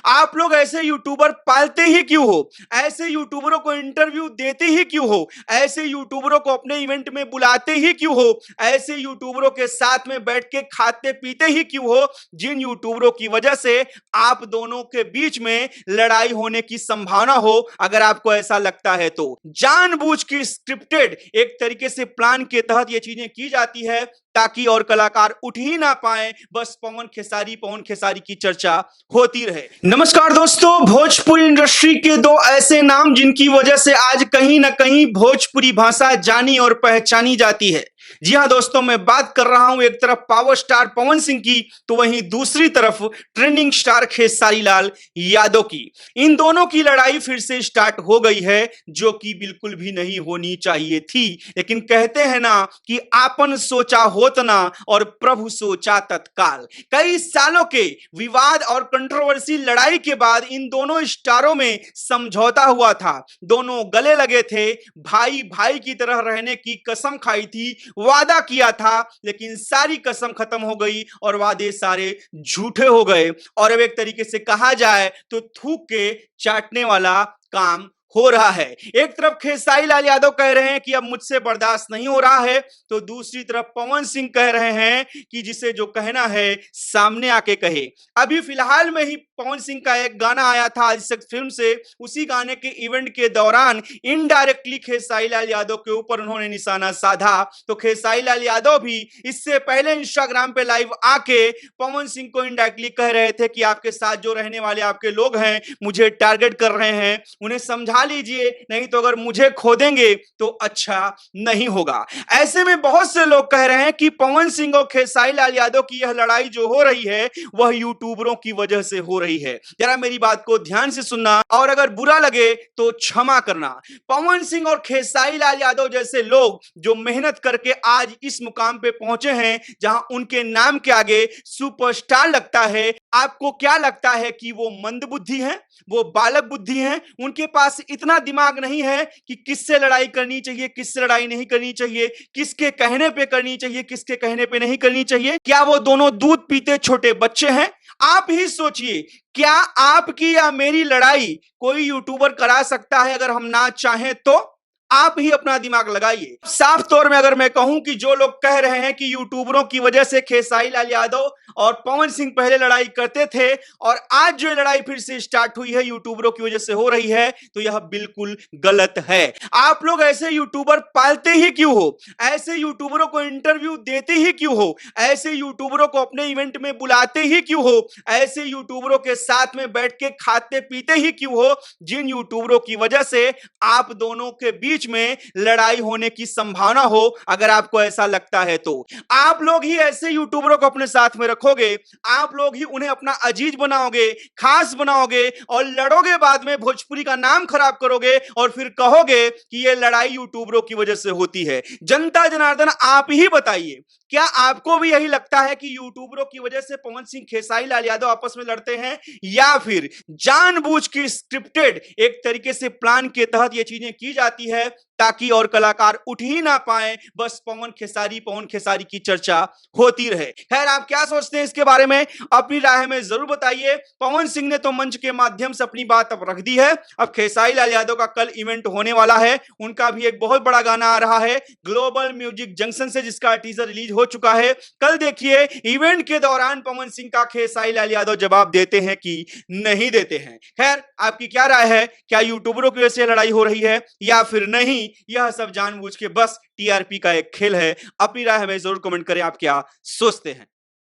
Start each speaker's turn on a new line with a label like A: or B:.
A: आप लोग ऐसे यूट्यूबर पालते ही क्यों हो? ऐसे यूट्यूबरों को इंटरव्यू देते ही क्यों हो? ऐसे यूट्यूबरों को अपने इवेंट में बुलाते ही क्यों हो? ऐसे यूट्यूबरों के साथ में बैठ के खाते पीते ही क्यों हो, जिन यूट्यूबरों की वजह से आप दोनों के बीच में लड़ाई होने की संभावना हो? अगर आपको ऐसा लगता है तो जानबूझ के स्क्रिप्टेड एक तरीके से प्लान के तहत ये चीजें की जाती है ताकि और कलाकार उठ ही ना पाए, बस पवन खेसारी की चर्चा होती रहे। नमस्कार दोस्तों, भोजपुरी इंडस्ट्री के दो ऐसे नाम जिनकी वजह से आज कहीं ना कहीं भोजपुरी भाषा जानी और पहचानी जाती है। जी हां दोस्तों, मैं बात कर रहा हूं एक तरफ पावर स्टार पवन सिंह की, तो वहीं दूसरी तरफ ट्रेंडिंग स्टार खेसारी लाल यादव की। इन दोनों की लड़ाई फिर से स्टार्ट हो गई है, जो कि बिल्कुल भी नहीं होनी चाहिए थी। लेकिन कहते हैं ना कि आपन सोचा होत ना और प्रभु सोचा तत्काल। कई सालों के विवाद और कंट्रोवर्सी लड़ाई के बाद इन दोनों स्टारों में समझौता हुआ था। दोनों गले लगे थे, भाई भाई की तरह रहने की कसम खाई थी, वादा किया था, लेकिन सारी कसम खत्म हो गई और वादे सारे झूठे हो गए। और अब एक तरीके से कहा जाए तो थूक के चाटने वाला काम हो रहा है। एक तरफ खेसारी लाल यादव कह रहे हैं कि अब मुझसे बर्दाश्त नहीं हो रहा है, तो दूसरी तरफ पवन सिंह कह रहे हैं कि जिसे जो कहना है सामने आके कहे। अभी फिलहाल में ही पवन सिंह का एक गाना आया था आदिशक्ति फिल्म से, उसी गाने के इवेंट के दौरान इनडायरेक्टली खेसारी लाल यादव के ऊपर उन्होंने निशाना साधा। तो खेसारी लाल यादव भी इससे पहले इंस्टाग्राम पे लाइव आके पवन सिंह को इनडायरेक्टली कह रहे थे कि आपके साथ जो रहने वाले आपके लोग हैं मुझे टारगेट कर रहे हैं, उन्हें समझा लीजिए, नहीं तो अगर मुझे खो देंगे तो अच्छा नहीं होगा। ऐसे में बहुत से लोग कह रहे हैं कि पवन सिंह और खेसारी लाल यादव की यह लड़ाई जो हो रही है वह यूट्यूबरों की वजह से हो रही है। जरा मेरी बात को ध्यान से सुनना और अगर बुरा लगे तो क्षमा करना। पवन सिंह और खेसारी लाल यादव जैसे लोग जो मेहनत करके आज इस मुकाम पे पहुंचे हैं जहां उनके नाम के आगे सुपरस्टार लगता है, आपको क्या लगता है कि वो मंदबुद्धि हैं, वो बालक बुद्धि हैं, उनके पास इतना दिमाग नहीं है कि किससे लड़ाई करनी चाहिए, किससे लड़ाई नहीं करनी चाहिए, किसके कहने पे करनी चाहिए, किसके कहने पे नहीं करनी चाहिए? क्या वो दोनों दूध पीते छोटे बच्चे हैं? आप ही सोचिए, क्या आपकी या मेरी लड़ाई कोई यूट्यूबर करा सकता है अगर हम ना चाहें तो? आप ही अपना दिमाग लगाइए। साफ तौर में अगर मैं कहूं कि जो लोग कह रहे हैं कि यूट्यूबरों की वजह से खेसारी लाल यादव और पवन सिंह पहले लड़ाई करते थे और आज जो लड़ाई फिर से स्टार्ट हुई है यूट्यूबरों की वजह से हो रही है, तो यह बिल्कुल गलत है। आप लोग ऐसे यूट्यूबर पालते ही क्यों हो? ऐसे यूट्यूबरों को इंटरव्यू देते ही क्यों हो? ऐसे यूट्यूबरों को अपने इवेंट में बुलाते ही क्यों हो? ऐसे यूट्यूबरों के साथ में बैठ के खाते पीते ही क्यों हो, जिन यूट्यूबरों की वजह से आप दोनों के बीच में लड़ाई होने की संभावना हो? अगर आपको ऐसा लगता है तो आप लोग ही ऐसे यूट्यूबरों को अपने साथ में रखोगे, आप लोग ही उन्हें अपना अजीज बनाओगे, खास बनाओगे और लड़ोगे, बाद में भोजपुरी का नाम खराब करोगे और फिर कहोगे कि यह लड़ाई यूट्यूबरों की वजह से होती है। जनता जनार्दन, आप ही बताइए, क्या आपको भी यही लगता है कि यूट्यूबरों की वजह से पवन सिंह खेसारी लाल यादव आपस में लड़ते हैं, या फिर जानबूझ के स्क्रिप्टेड एक तरीके से प्लान के तहत यह चीजें की जाती है ताकि और कलाकार उठ ही ना पाए, बस पवन खेसारी की चर्चा होती रहे? खैर, आप क्या सोचते हैं इसके बारे में? अपनी राय हमें जरूर बताइए। पवन सिंह ने तो मंच के माध्यम से अपनी बात अब रख दी है। अब खेसारी लाल यादव का कल इवेंट होने वाला है, उनका भी एक बहुत बड़ा गाना आ रहा है ग्लोबल म्यूजिक जंक्शन से, जिसका टीजर रिलीज हो चुका है। कल देखिए इवेंट के दौरान पवन सिंह का खेसारी लाल यादव जवाब देते हैं कि नहीं देते हैं। खैर, आपकी क्या राय है? क्या यूट्यूबरों की वजह से लड़ाई हो रही है या फिर नहीं? यह सब जानबूझ के बस टीआरपी का एक खेल है। अपनी राय हमें जरूर कमेंट करें, आप क्या सोचते हैं।